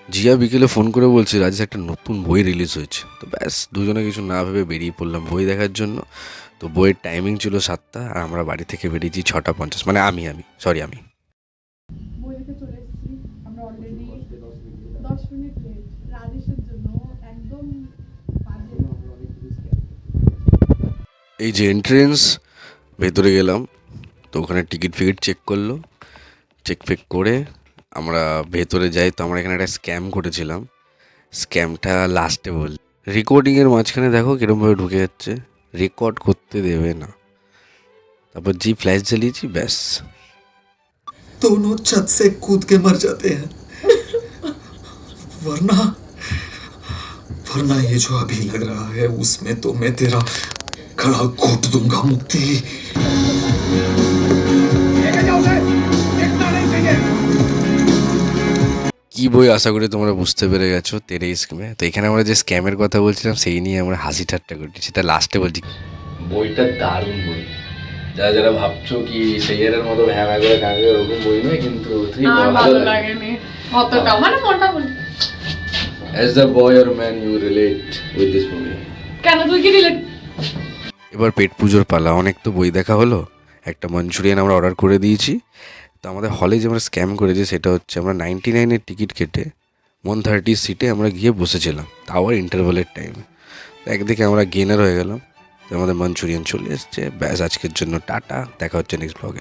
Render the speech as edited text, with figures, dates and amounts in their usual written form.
জিয়া বিকেলে ফোন করে বলছে রাজেশ একটা নতুন বই রিলিজ হয়েছে। তো ব্যাস দুজনে কিছু না ভেবে বেরিয়ে পড়লাম বই দেখার জন্য। তো বইয়ের টাইমিং ছিল 7টা আর আমরা বাড়ি থেকে বেরিয়েছি 6:50, মানে আমি বই দেখে চলে এসেছি। আমরা অলরেডি 10 মিনিট লেট রাজেশের জন্য। একদম বাজে। এই যে এন্ট্রেন্স, ভেতরে গেলাম। তো ওখানে টিকিট ফিকিট চেক করলো, চেক ফেক করে আমরা ভেতরে যাই। তো আমরা এখানে একটা স্ক্যাম করেছিলাম, স্ক্যামটা লাস্টে বল। রেকর্ডিংয়ের মাঝখানে দেখো কিরমভাবে ঢুকে যাচ্ছে, রেকর্ড করতে দেবে না। তারপর জি ফ্ল্যাশ জ্বালিয়েছি, ব্যাস। दोनों छत से कूद के मर जाते हैं, वरना वरना ये जो अभी लग रहा है उसमें तो मैं तेरा गला घोट दूंगा मुक्ति। কি বই আশা করি তোমরা বুঝতে পেরে গেছো, তেরে স্ক্যামে। তো এখানে আমরা যে স্ক্যামের কথা বলছিলাম সেই নিয়ে আমরা হাসি ঠাট্টা করছি, সেটা লাস্টে বলছি। বইটা দারুণ বই। যারা যারা ভাবছো কি সেইয়ারের মতো ভ্যামা করে কাঁদবে ওরকম বই নয়, কিন্তু আমার ভালো লাগেনি অতটা, মানে মোটামুটি। As the boy or man you relate with this movie. কেন তুই কি রিলেট? এবার পেট পুজোর পালা, অনেক তো বই দেখা হলো। একটা মাঞ্চুরিয়ান আমরা অর্ডার করে দিয়েছি। তো আমাদের হলে যে আমরা স্ক্যাম করেছি সেটা হচ্ছে আমরা 99-এর টিকিট কেটে 130 সিটে আমরা গিয়ে বসেছিলাম, তাও ইন্টারভেলের টাইমে। একদিকে আমরা গেনার হয়ে গেলাম। তো আমাদের মাঞ্চুরিয়ান চলে এসছে। ব্যাস আজকের জন্য টাটা, দেখা হচ্ছে নেক্সট ব্লগে।